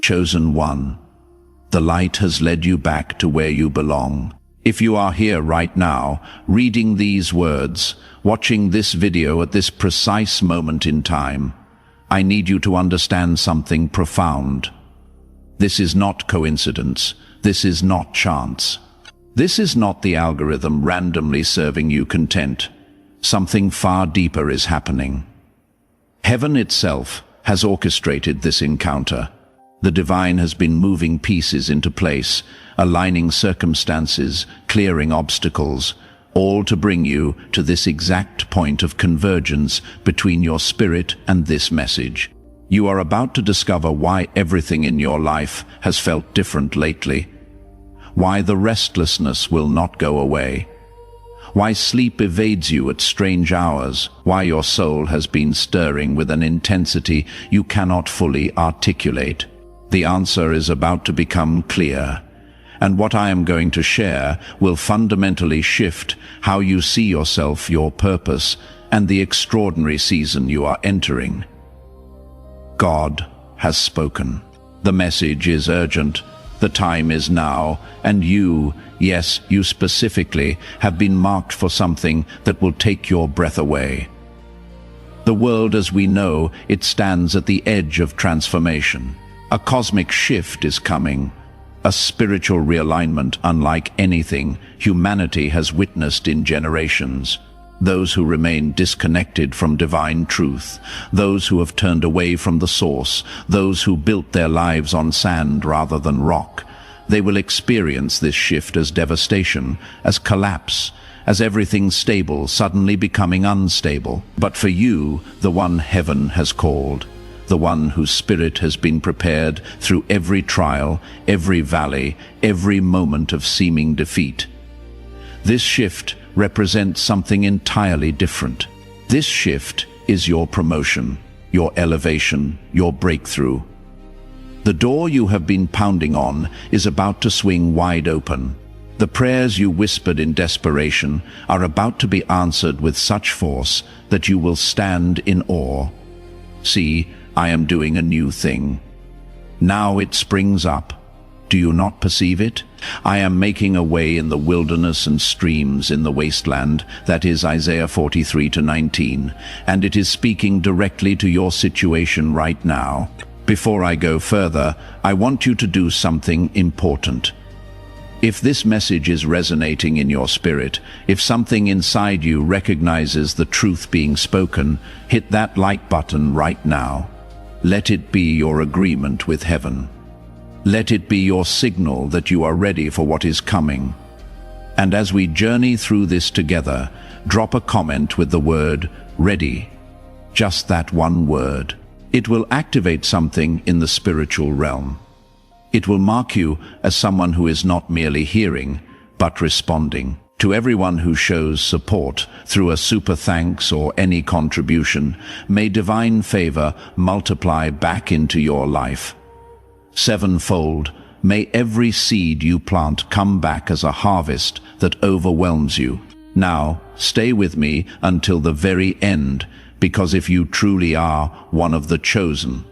Chosen one, the light has led you back to where you belong. If you are here right now, reading these words, watching this video at this precise moment in time, I need you to understand something profound. This is not coincidence. This is not chance. This is not the algorithm randomly serving you content. Something far deeper is happening. Heaven itself has orchestrated this encounter. The divine has been moving pieces into place, aligning circumstances, clearing obstacles, all to bring you to this exact point of convergence between your spirit and this message. You are about to discover why everything in your life has felt different lately, why the restlessness will not go away, why sleep evades you at strange hours, why your soul has been stirring with an intensity you cannot fully articulate. The answer is about to become clear, and what I am going to share will fundamentally shift how you see yourself, your purpose, and the extraordinary season you are entering. God has spoken. The message is urgent. The time is now, and you, yes, you specifically, have been marked for something that will take your breath away. The world as we know it stands at the edge of transformation. A cosmic shift is coming, a spiritual realignment unlike anything humanity has witnessed in generations. Those who remain disconnected from divine truth, those who have turned away from the source, those who built their lives on sand rather than rock, they will experience this shift as devastation, as collapse, as everything stable suddenly becoming unstable. But for you, the one heaven has called, the one whose spirit has been prepared through every trial, every valley, every moment of seeming defeat. This shift represents something entirely different. This shift is your promotion, your elevation, your breakthrough. The door you have been pounding on is about to swing wide open. The prayers you whispered in desperation are about to be answered with such force that you will stand in awe. See, I am doing a new thing. Now it springs up. Do you not perceive it? I am making a way in the wilderness and streams in the wasteland. That is Isaiah 43:19, and it is speaking directly to your situation right now. Before I go further, I want you to do something important. If this message is resonating in your spirit, if something inside you recognizes the truth being spoken, hit that like button right now. Let it be your agreement with heaven. Let it be your signal that you are ready for what is coming. And as we journey through this together, drop a comment with the word ready. Just that one word. It will activate something in the spiritual realm. It will mark you as someone who is not merely hearing, but responding. To everyone who shows support through a super thanks or any contribution, may divine favor multiply back into your life. Sevenfold, may every seed you plant come back as a harvest that overwhelms you. Now, stay with me until the very end, because if you truly are one of the chosen,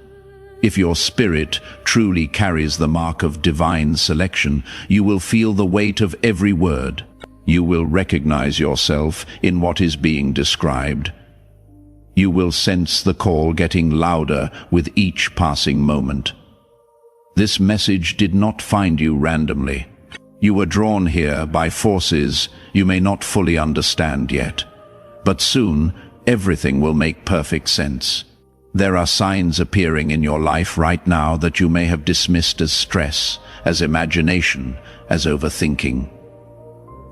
if your spirit truly carries the mark of divine selection, you will feel the weight of every word. You will recognize yourself in what is being described. You will sense the call getting louder with each passing moment. This message did not find you randomly. You were drawn here by forces you may not fully understand yet. But soon, everything will make perfect sense. There are signs appearing in your life right now that you may have dismissed as stress, as imagination, as overthinking.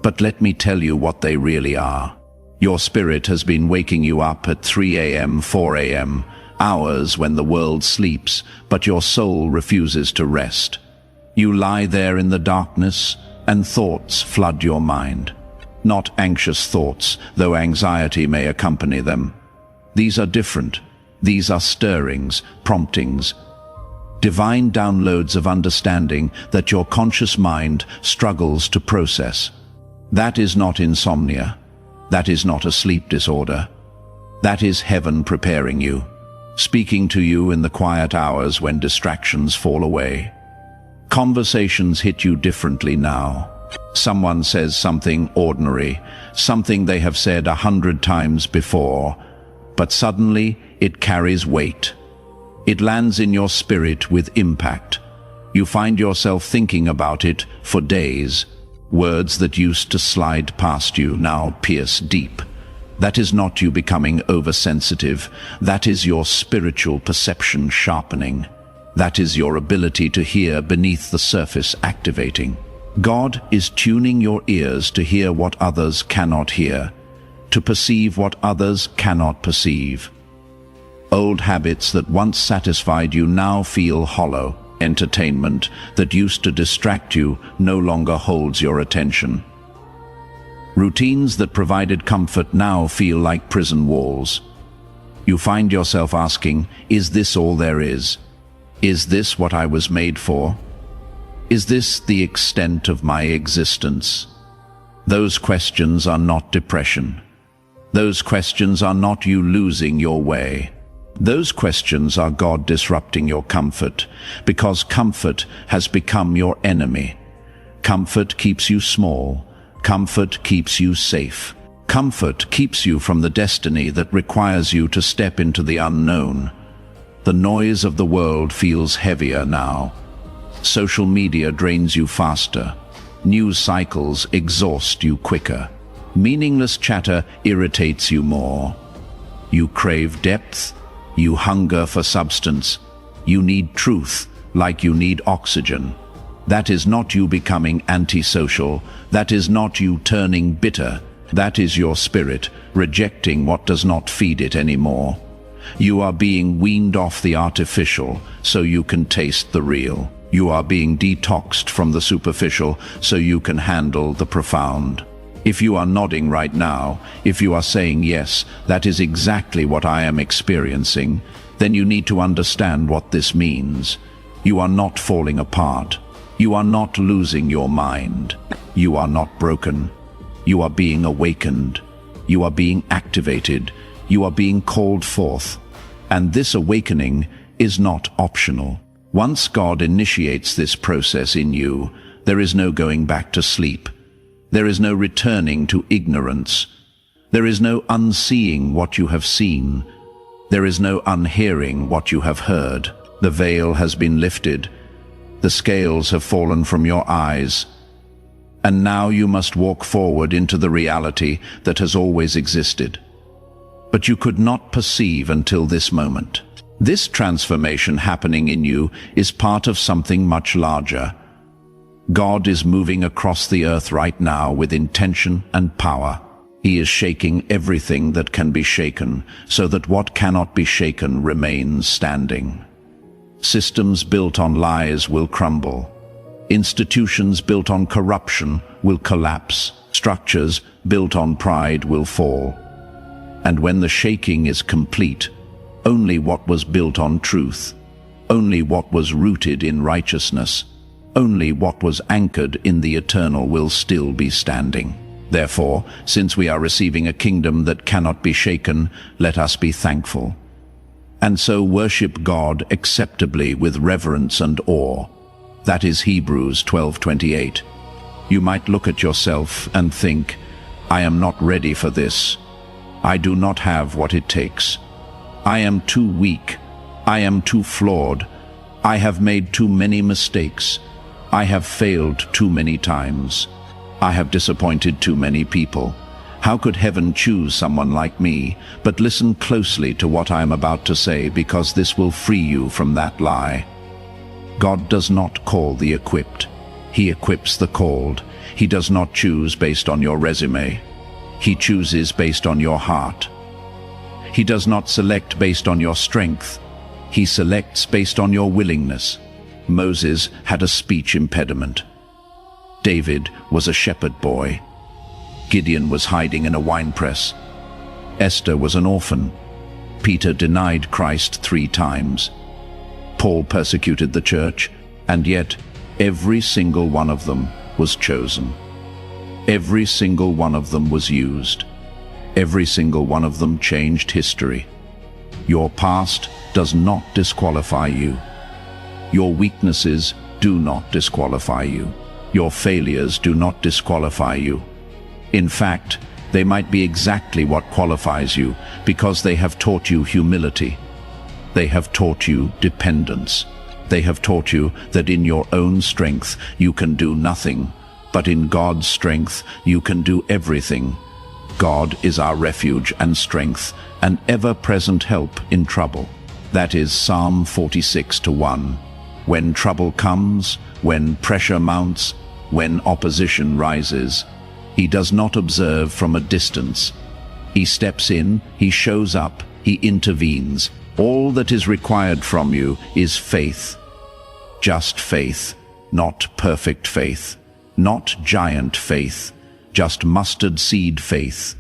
But let me tell you what they really are. Your spirit has been waking you up at 3 a.m., 4 a.m., hours when the world sleeps, but your soul refuses to rest. You lie there in the darkness, and thoughts flood your mind. Not anxious thoughts, though anxiety may accompany them. These are different. These are stirrings, promptings, divine downloads of understanding that your conscious mind struggles to process. That is not insomnia. That is not a sleep disorder. That is heaven preparing you. speaking to you in the quiet hours when distractions fall away. Conversations hit you differently now. Someone says something ordinary, something they have said 100 times before, but suddenly it carries weight. It lands in your spirit with impact. You find yourself thinking about it for days. Words that used to slide past you now pierce deep. That is not you becoming oversensitive. That is your spiritual perception sharpening. That is your ability to hear beneath the surface activating. God is tuning your ears to hear what others cannot hear, to perceive what others cannot perceive. Old habits that once satisfied you now feel hollow. Entertainment that used to distract you no longer holds your attention. Routines that provided comfort now feel like prison walls. You find yourself asking, is this all there is? Is this what I was made for? Is this the extent of my existence? Those questions are not depression. Those questions are not you losing your way. Those questions are God disrupting your comfort, because comfort has become your enemy. Comfort keeps you small. Comfort keeps you safe. Comfort keeps you from the destiny that requires you to step into the unknown. The noise of the world feels heavier now. Social media drains you faster. News cycles exhaust you quicker. Meaningless chatter irritates you more. You crave depth. You hunger for substance. You need truth, like you need oxygen. That is not you becoming antisocial. That is not you turning bitter. That is your spirit rejecting what does not feed it anymore. You are being weaned off the artificial so you can taste the real. You are being detoxed from the superficial so you can handle the profound. If you are nodding right now, if you are saying yes, that is exactly what I am experiencing, then you need to understand what this means. You are not falling apart. You are not losing your mind. You are not broken. You are being awakened. You are being activated. You are being called forth. And this awakening is not optional. Once God initiates this process in you, there is no going back to sleep. There is no returning to ignorance. There is no unseeing what you have seen. There is no unhearing what you have heard. The veil has been lifted. The scales have fallen from your eyes. And now you must walk forward into the reality that has always existed. But you could not perceive until this moment. This transformation happening in you is part of something much larger. God is moving across the earth right now with intention and power. He is shaking everything that can be shaken, so that what cannot be shaken remains standing. Systems built on lies will crumble. Institutions built on corruption will collapse. Structures built on pride will fall. And when the shaking is complete, only what was built on truth, only what was rooted in righteousness, only what was anchored in the eternal will still be standing. Therefore, since we are receiving a kingdom that cannot be shaken, let us be thankful. And so worship God acceptably with reverence and awe. That is Hebrews 12:28. You might look at yourself and think, I am not ready for this. I do not have what it takes. I am too weak. I am too flawed. I have made too many mistakes. I have failed too many times. I have disappointed too many people. How could heaven choose someone like me? But listen closely to what I am about to say, because this will free you from that lie. God does not call the equipped. He equips the called. He does not choose based on your resume. He chooses based on your heart. He does not select based on your strength. He selects based on your willingness. Moses had a speech impediment. David was a shepherd boy. Gideon was hiding in a winepress. Esther was an orphan. Peter denied Christ 3 times. Paul persecuted the church, and yet every single one of them was chosen. Every single one of them was used. Every single one of them changed history. Your past does not disqualify you. Your weaknesses do not disqualify you. Your failures do not disqualify you. In fact, they might be exactly what qualifies you, because they have taught you humility. They have taught you dependence. They have taught you that in your own strength you can do nothing, but in God's strength you can do everything. God is our refuge and strength, an ever-present help in trouble. That is Psalm 46:1. When trouble comes, when pressure mounts, when opposition rises, He does not observe from a distance. He steps in, He shows up, He intervenes. All that is required from you is faith. Just faith, not perfect faith, not giant faith, just mustard seed faith.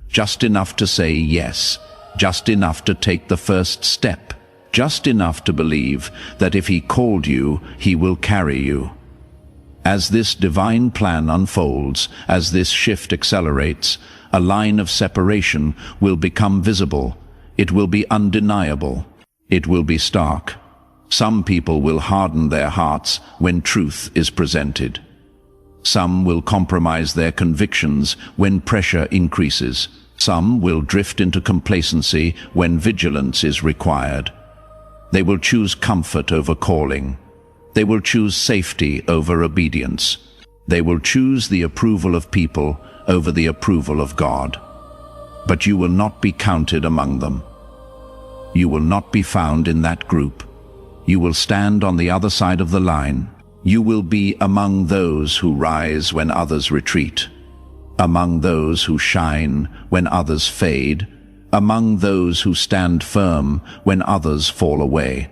Just enough to say yes, just enough to take the first step, just enough to believe that if He called you, He will carry you. As this divine plan unfolds, as this shift accelerates, a line of separation will become visible. It will be undeniable. It will be stark. Some people will harden their hearts when truth is presented. Some will compromise their convictions when pressure increases. Some will drift into complacency when vigilance is required. They will choose comfort over calling. They will choose safety over obedience. They will choose the approval of people over the approval of God. But you will not be counted among them. You will not be found in that group. You will stand on the other side of the line. You will be among those who rise when others retreat, among those who shine when others fade, among those who stand firm when others fall away.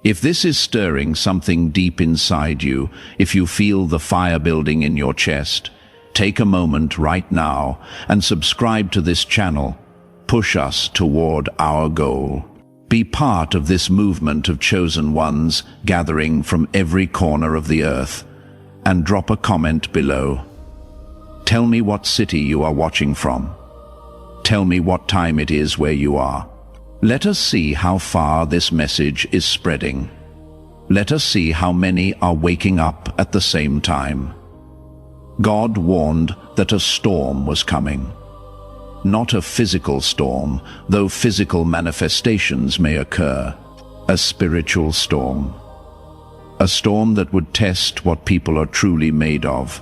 If this is stirring something deep inside you, if you feel the fire building in your chest, take a moment right now and subscribe to this channel. Push us toward our goal. Be part of this movement of chosen ones gathering from every corner of the earth, and drop a comment below. Tell me what city you are watching from. Tell me what time it is where you are. Let us see how far this message is spreading. Let us see how many are waking up at the same time. God warned that a storm was coming. Not a physical storm, though physical manifestations may occur. A spiritual storm. A storm that would test what people are truly made of.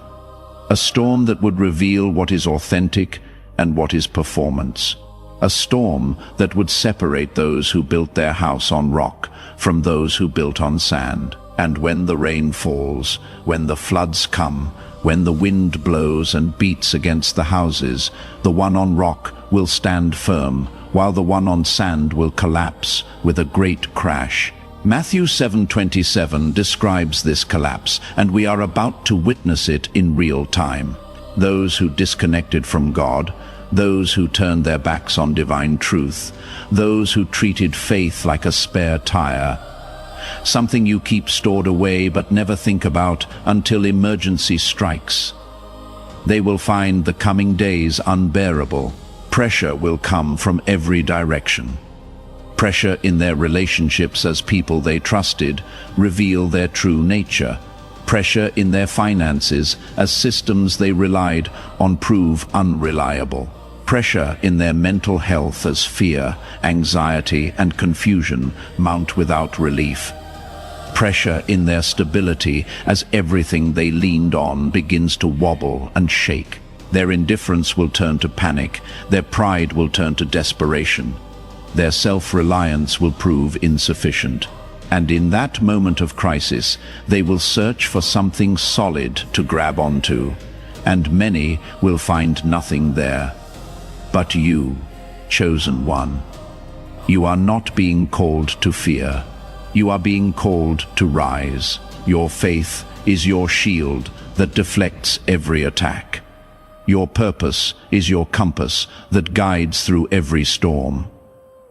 A storm that would reveal what is authentic and what is performance. A storm that would separate those who built their house on rock from those who built on sand. And when the rain falls, when the floods come, when the wind blows and beats against the houses, the one on rock will stand firm, while the one on sand will collapse with a great crash. Matthew 7:27 describes this collapse, and we are about to witness it in real time. Those who disconnected from God, those who turned their backs on divine truth, those who treated faith like a spare tire, something you keep stored away but never think about until emergency strikes. They will find the coming days unbearable. Pressure will come from every direction. Pressure in their relationships as people they trusted reveal their true nature. Pressure in their finances as systems they relied on prove unreliable. Pressure in their mental health as fear, anxiety, and confusion mount without relief. Pressure in their stability as everything they leaned on begins to wobble and shake. Their indifference will turn to panic. Their pride will turn to desperation. Their self-reliance will prove insufficient. And in that moment of crisis, they will search for something solid to grab onto. And many will find nothing there. But you, chosen one, you are not being called to fear. You are being called to rise. Your faith is your shield that deflects every attack. Your purpose is your compass that guides through every storm.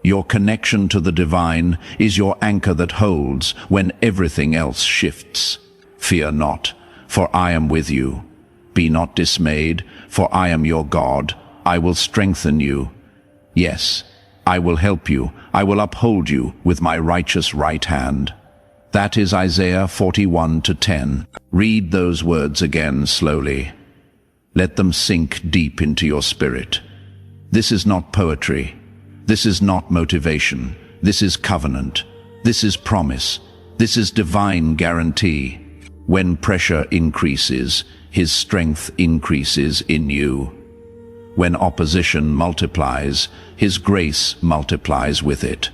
Your connection to the divine is your anchor that holds when everything else shifts. Fear not, for I am with you. Be not dismayed, for I am your God. I will strengthen you. Yes, I will help you. I will uphold you with my righteous right hand. That is Isaiah 41:10. Read those words again slowly. Let them sink deep into your spirit. This is not poetry. This is not motivation. This is covenant. This is promise. This is divine guarantee. When pressure increases, His strength increases in you. When opposition multiplies, His grace multiplies with it.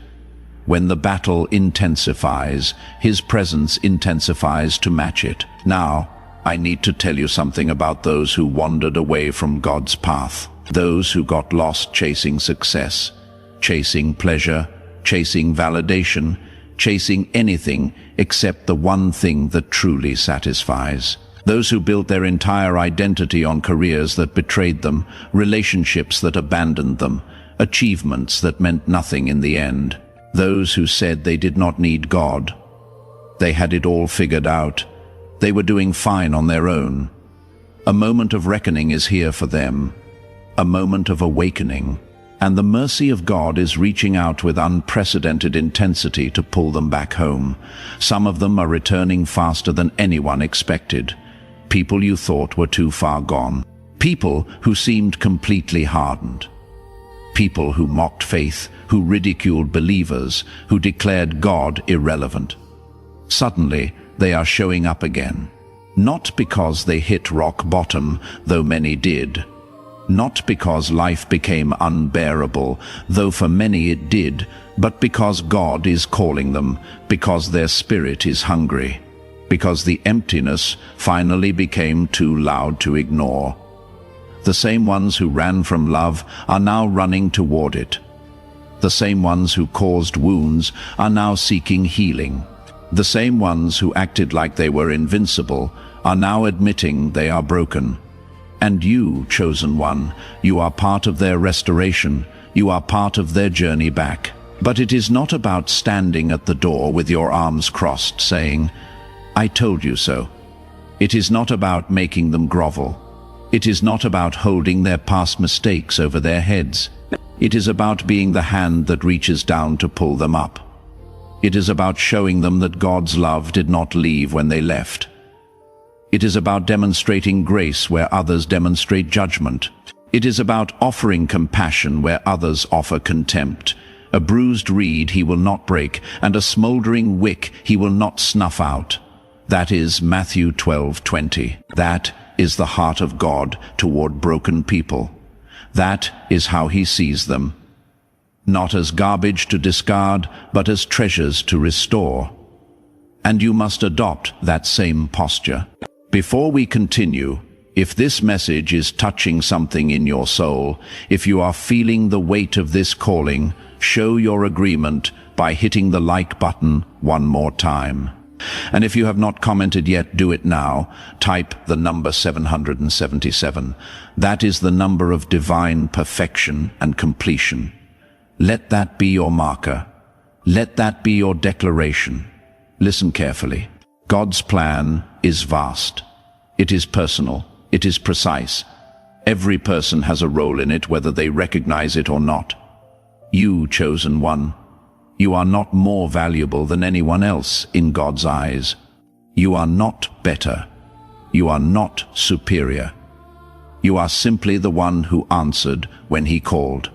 When the battle intensifies, His presence intensifies to match it. Now, I need to tell you something about those who wandered away from God's path. Those who got lost chasing success, chasing pleasure, chasing validation, chasing anything except the one thing that truly satisfies. Those who built their entire identity on careers that betrayed them, relationships that abandoned them, achievements that meant nothing in the end. Those who said they did not need God. They had it all figured out. They were doing fine on their own. A moment of reckoning is here for them. A moment of awakening. And the mercy of God is reaching out with unprecedented intensity to pull them back home. Some of them are returning faster than anyone expected. People you thought were too far gone. People who seemed completely hardened. People who mocked faith, who ridiculed believers, who declared God irrelevant. Suddenly, they are showing up again. Not because they hit rock bottom, though many did. Not because life became unbearable, though for many it did, but because God is calling them, because their spirit is hungry, because the emptiness finally became too loud to ignore. The same ones who ran from love are now running toward it. The same ones who caused wounds are now seeking healing. The same ones who acted like they were invincible are now admitting they are broken. And you, chosen one, you are part of their restoration, you are part of their journey back. But it is not about standing at the door with your arms crossed, saying, "I told you so." It is not about making them grovel. It is not about holding their past mistakes over their heads. It is about being the hand that reaches down to pull them up. It is about showing them that God's love did not leave when they left. It is about demonstrating grace where others demonstrate judgment. It is about offering compassion where others offer contempt. A bruised reed He will not break, and a smoldering wick He will not snuff out. That is Matthew 12:20. That is the heart of God toward broken people. That is how He sees them. Not as garbage to discard, but as treasures to restore. And you must adopt that same posture. Before we continue, if this message is touching something in your soul, if you are feeling the weight of this calling, show your agreement by hitting the like button one more time. And if you have not commented yet, do it now. Type the number 777. That is the number of divine perfection and completion. Let that be your marker. Let that be your declaration. Listen carefully. God's plan is vast. It is personal. It is precise. Every person has a role in it, whether they recognize it or not. You, chosen one, you are not more valuable than anyone else in God's eyes. You are not better. You are not superior. You are simply the one who answered when He called.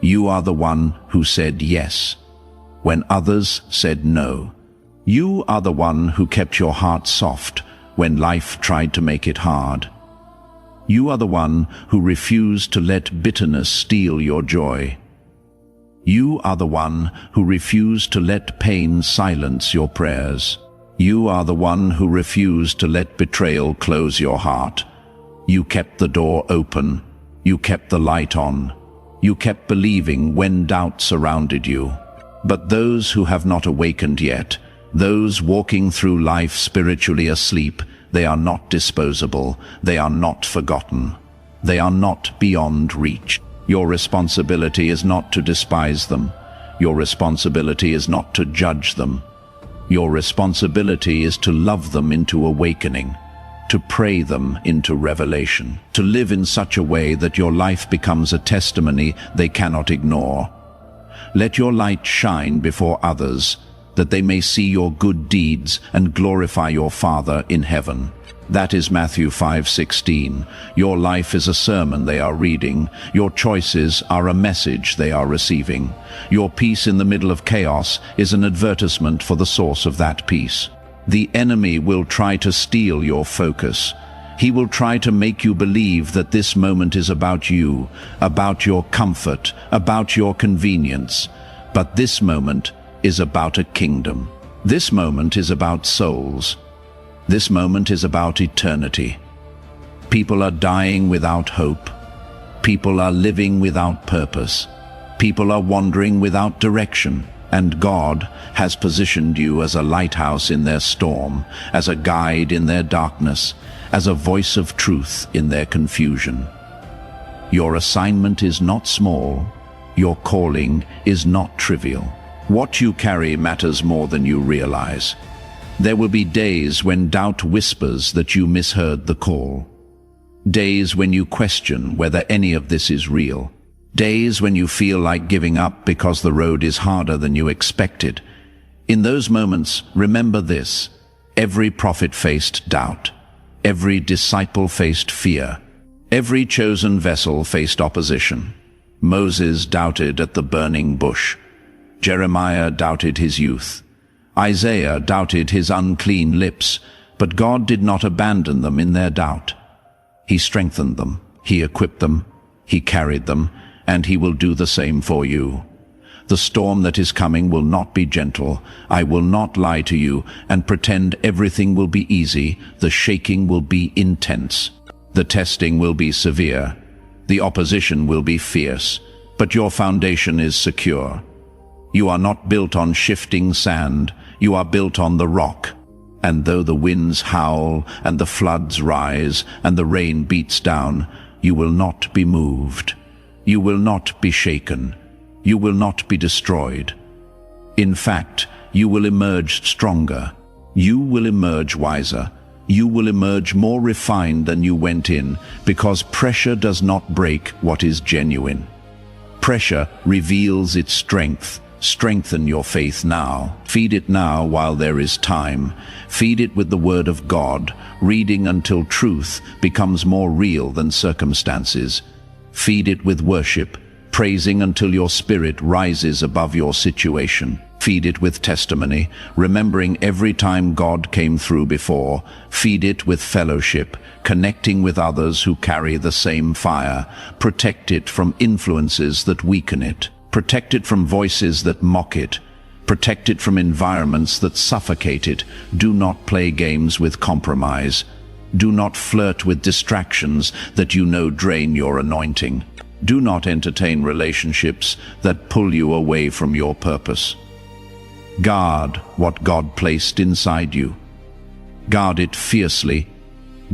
You are the one who said yes when others said no. You are the one who kept your heart soft when life tried to make it hard. You are the one who refused to let bitterness steal your joy. You are the one who refused to let pain silence your prayers. You are the one who refused to let betrayal close your heart. You kept the door open. You kept the light on. You kept believing when doubt surrounded you. But those who have not awakened yet, those walking through life spiritually asleep, they are not disposable. They are not forgotten. They are not beyond reach. Your responsibility is not to despise them. Your responsibility is not to judge them. Your responsibility is to love them into awakening, to pray them into revelation, to live in such a way that your life becomes a testimony they cannot ignore. Let your light shine before others, that they may see your good deeds and glorify your Father in heaven. That is Matthew 5:16. Your life is a sermon they are reading. Your choices are a message they are receiving. Your peace in the middle of chaos is an advertisement for the source of that peace. The enemy will try to steal your focus. He will try to make you believe that this moment is about you, about your comfort, about your convenience. But this moment is about a kingdom. This moment is about souls. This moment is about eternity. People are dying without hope. People are living without purpose. People are wandering without direction. And God has positioned you as a lighthouse in their storm, as a guide in their darkness, as a voice of truth in their confusion. Your assignment is not small. Your calling is not trivial. What you carry matters more than you realize. There will be days when doubt whispers that you misheard the call. Days when you question whether any of this is real. Days when you feel like giving up because the road is harder than you expected. In those moments, remember this: every prophet faced doubt. Every disciple faced fear. Every chosen vessel faced opposition. Moses doubted at the burning bush. Jeremiah doubted his youth. Isaiah doubted his unclean lips, but God did not abandon them in their doubt. He strengthened them, He equipped them, He carried them, and He will do the same for you. The storm that is coming will not be gentle. I will not lie to you and pretend everything will be easy. The shaking will be intense. The testing will be severe. The opposition will be fierce. But your foundation is secure. You are not built on shifting sand. You are built on the rock. And though the winds howl and the floods rise and the rain beats down, you will not be moved. You will not be shaken. You will not be destroyed. In fact, you will emerge stronger. You will emerge wiser. You will emerge more refined than you went in, because pressure does not break what is genuine. Pressure reveals its strength. Strengthen your faith now. Feed it now while there is time. Feed it with the Word of God, reading until truth becomes more real than circumstances. Feed it with worship, praising until your spirit rises above your situation. Feed it with testimony, remembering every time God came through before. Feed it with fellowship, connecting with others who carry the same fire. Protect it from influences that weaken it. Protect it from voices that mock it. Protect it from environments that suffocate it. Do not play games with compromise. Do not flirt with distractions that you know drain your anointing. Do not entertain relationships that pull you away from your purpose. Guard what God placed inside you. Guard it fiercely.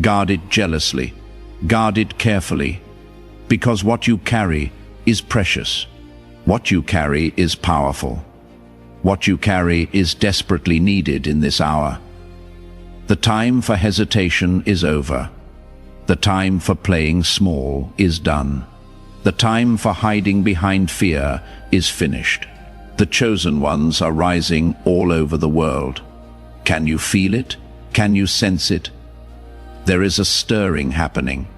Guard it jealously. Guard it carefully. Because what you carry is precious. What you carry is powerful. What you carry is desperately needed in this hour. The time for hesitation is over. The time for playing small is done. The time for hiding behind fear is finished. The chosen ones are rising all over the world. Can you feel it? Can you sense it? There is a stirring happening,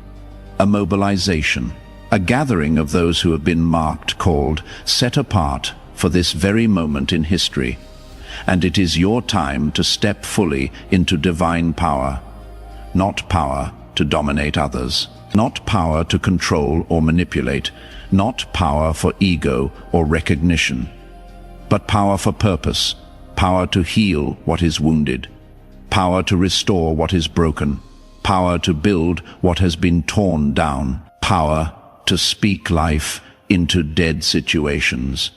a mobilization, a gathering of those who have been marked, called, set apart for this very moment in history. And it is your time to step fully into divine power. Not power to dominate others. Not power to control or manipulate. Not power for ego or recognition. But power for purpose. Power to heal what is wounded. Power to restore what is broken. Power to build what has been torn down. Power to speak life into dead situations.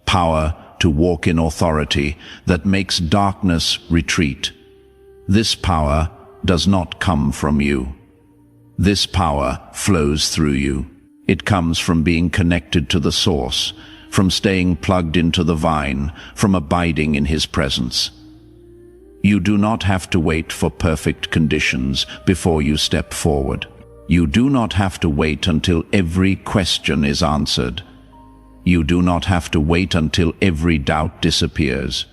Power to walk in authority that makes darkness retreat. This power does not come from you. This power flows through you. It comes from being connected to the source, from staying plugged into the vine, from abiding in His presence. You do not have to wait for perfect conditions before you step forward. You do not have to wait until every question is answered. You do not have to wait until every doubt disappears.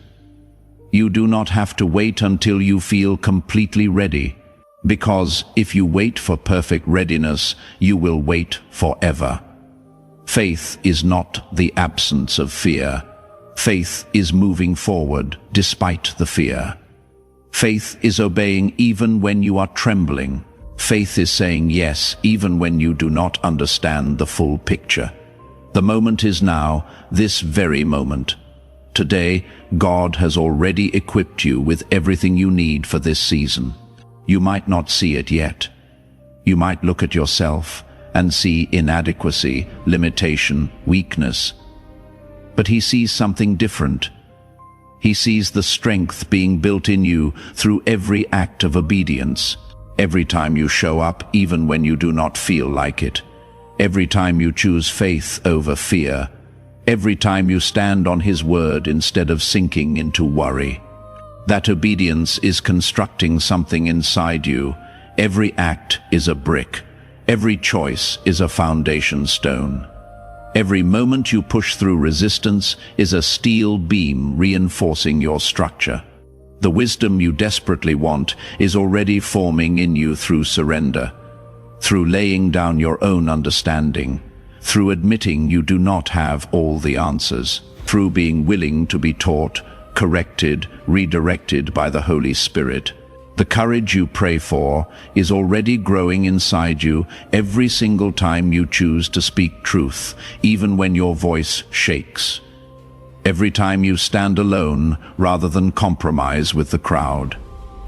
You do not have to wait until you feel completely ready, because if you wait for perfect readiness, you will wait forever. Faith is not the absence of fear. Faith is moving forward despite the fear. Faith is obeying even when you are trembling. Faith is saying yes even when you do not understand the full picture. The moment is now, this very moment. Today, God has already equipped you with everything you need for this season. You might not see it yet. You might look at yourself and see inadequacy, limitation, weakness. But He sees something different. He sees the strength being built in you through every act of obedience. Every time you show up, even when you do not feel like it. Every time you choose faith over fear. Every time you stand on His word instead of sinking into worry. That obedience is constructing something inside you. Every act is a brick. Every choice is a foundation stone. Every moment you push through resistance is a steel beam reinforcing your structure. The wisdom you desperately want is already forming in you through surrender, through laying down your own understanding, through admitting you do not have all the answers, through being willing to be taught, corrected, redirected by the Holy Spirit. The courage you pray for is already growing inside you every single time you choose to speak truth, even when your voice shakes. Every time you stand alone rather than compromise with the crowd.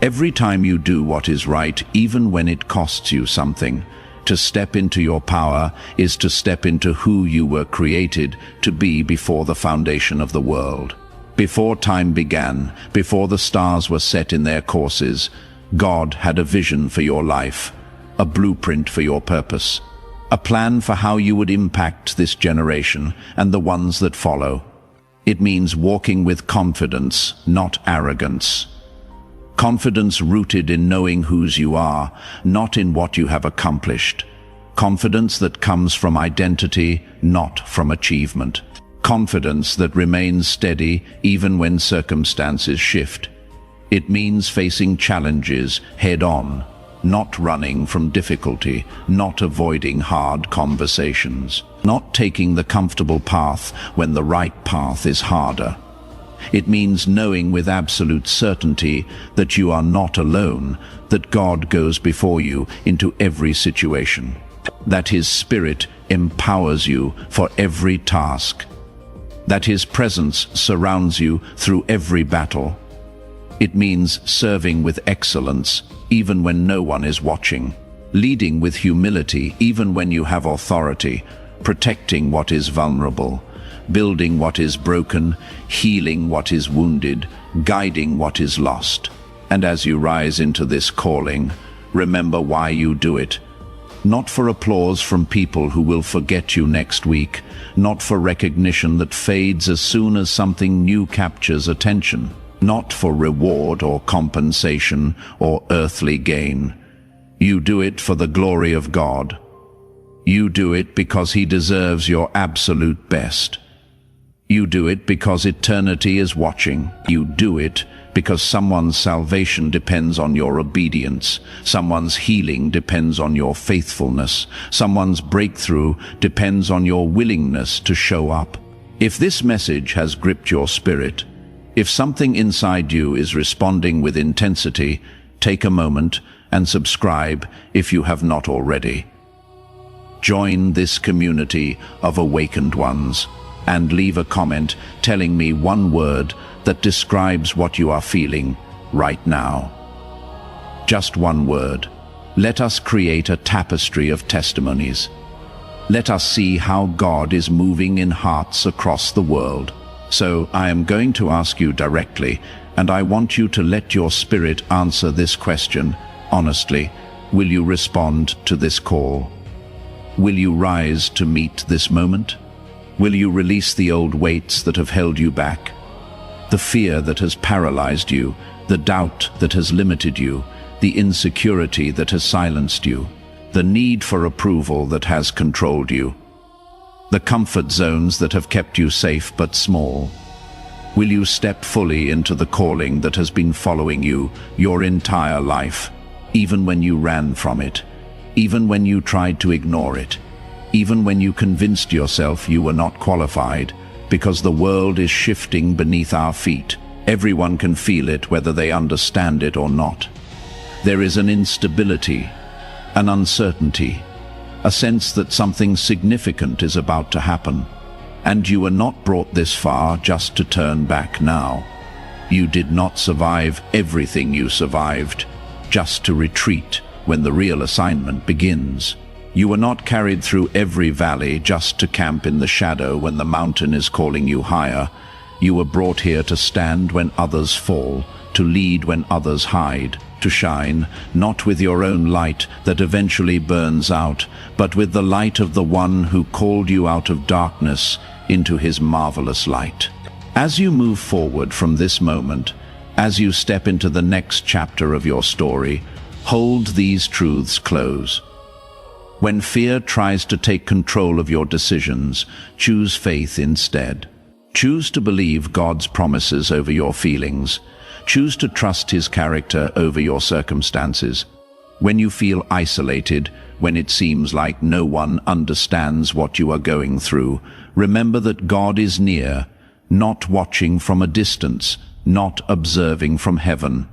Every time you do what is right, even when it costs you something. To step into your power is to step into who you were created to be before the foundation of the world. Before time began, before the stars were set in their courses, God had a vision for your life, a blueprint for your purpose, a plan for how you would impact this generation and the ones that follow. It means walking with confidence, not arrogance. Confidence rooted in knowing whose you are, not in what you have accomplished. Confidence that comes from identity, not from achievement. Confidence that remains steady even when circumstances shift. It means facing challenges head-on, not running from difficulty, not avoiding hard conversations, not taking the comfortable path when the right path is harder. It means knowing with absolute certainty that you are not alone, that God goes before you into every situation, that His Spirit empowers you for every task, that His presence surrounds you through every battle. It means serving with excellence, even when no one is watching, leading with humility, even when you have authority, protecting what is vulnerable, building what is broken, healing what is wounded, guiding what is lost. And as you rise into this calling, remember why you do it. Not for applause from people who will forget you next week, not for recognition that fades as soon as something new captures attention, not for reward or compensation or earthly gain. You do it for the glory of God. You do it because He deserves your absolute best. You do it because eternity is watching. You do it because someone's salvation depends on your obedience. Someone's healing depends on your faithfulness. Someone's breakthrough depends on your willingness to show up. If this message has gripped your spirit, if something inside you is responding with intensity, take a moment and subscribe if you have not already. Join this community of awakened ones and leave a comment telling me one word that describes what you are feeling right now. Just one word. Let us create a tapestry of testimonies. Let us see how God is moving in hearts across the world. So I am going to ask you directly, and I want you to let your spirit answer this question honestly. Will you respond to this call? Will you rise to meet this moment? Will you release the old weights that have held you back? The fear that has paralyzed you, the doubt that has limited you, the insecurity that has silenced you, the need for approval that has controlled you. the comfort zones that have kept you safe but small? Will you step fully into the calling that has been following you your entire life, even when you ran from it, even when you tried to ignore it, even when you convinced yourself you were not qualified, because the world is shifting beneath our feet? Everyone can feel it, whether they understand it or not. There is an instability, an uncertainty, a sense that something significant is about to happen. And you were not brought this far just to turn back now. You did not survive everything you survived just to retreat when the real assignment begins. You were not carried through every valley just to camp in the shadow when the mountain is calling you higher. You were brought here to stand when others fall, to lead when others hide, to shine, not with your own light that eventually burns out, but with the light of the one who called you out of darkness into his marvelous light. As you move forward from this moment, as you step into the next chapter of your story, hold these truths close. When fear tries to take control of your decisions, choose faith instead. Choose to believe God's promises over your feelings. Choose to trust his character over your circumstances. When you feel isolated, when it seems like no one understands what you are going through, remember that God is near, not watching from a distance, not observing from heaven.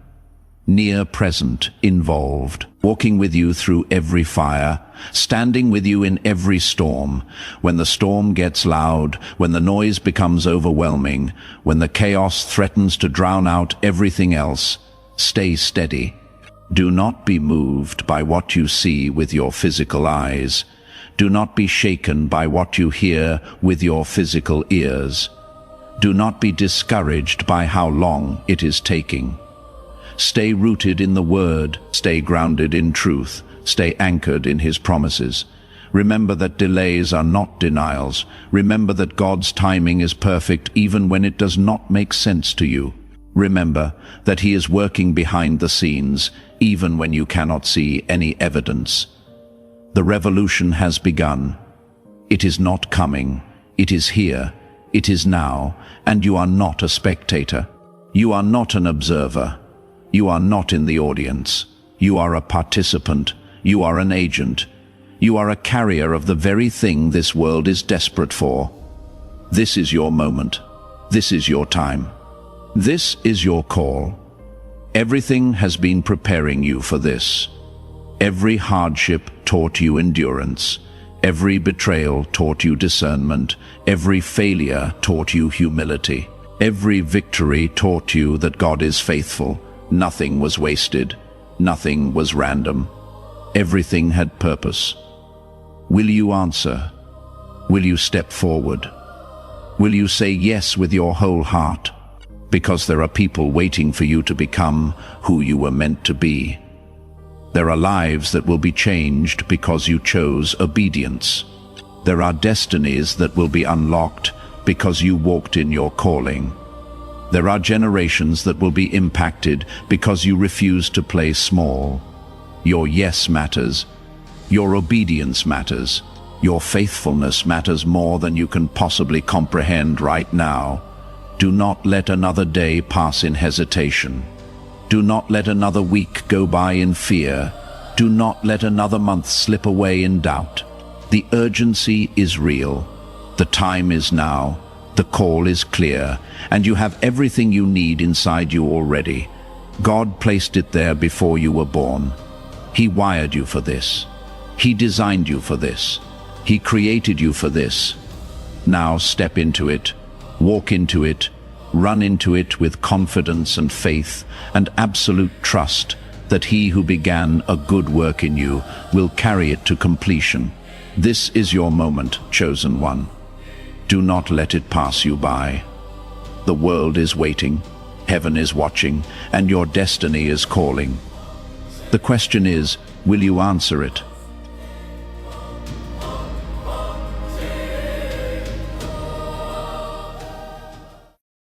Near, present, involved, walking with you through every fire, standing with you in every storm. When the storm gets loud, when the noise becomes overwhelming, when the chaos threatens to drown out everything else, stay steady. Do not be moved by what you see with your physical eyes. Do not be shaken by what you hear with your physical ears. Do not be discouraged by how long it is taking. Stay rooted in the Word, stay grounded in truth, stay anchored in his promises. Remember that delays are not denials. Remember that God's timing is perfect even when it does not make sense to you. Remember that he is working behind the scenes even when you cannot see any evidence. The revolution has begun. It is not coming. It is here. It is now. And you are not a spectator. You are not an observer. You are not in the audience. You are a participant. You are an agent. You are a carrier of the very thing this world is desperate for. This is your moment. This is your time. This is your call. Everything has been preparing you for this. Every hardship taught you endurance. Every betrayal taught you discernment. Every failure taught you humility. Every victory taught you that God is faithful. Nothing was wasted. Nothing was random. Everything had purpose. Will you answer? Will you step forward? Will you say yes with your whole heart? Because there are people waiting for you to become who you were meant to be. There are lives that will be changed because you chose obedience. There are destinies that will be unlocked because you walked in your calling. There are generations that will be impacted because you refused to play small. Your yes matters. Your obedience matters. Your faithfulness matters more than you can possibly comprehend right now. Do not let another day pass in hesitation. Do not let another week go by in fear. Do not let another month slip away in doubt. The urgency is real. The time is now. The call is clear, and you have everything you need inside you already. God placed it there before you were born. He wired you for this. He designed you for this. He created you for this. Now step into it. Walk into it. Run into it with confidence and faith and absolute trust that he who began a good work in you will carry it to completion. This is your moment, chosen one. Do not let it pass you by. The world is waiting, heaven is watching, and your destiny is calling. The question is, will you answer it?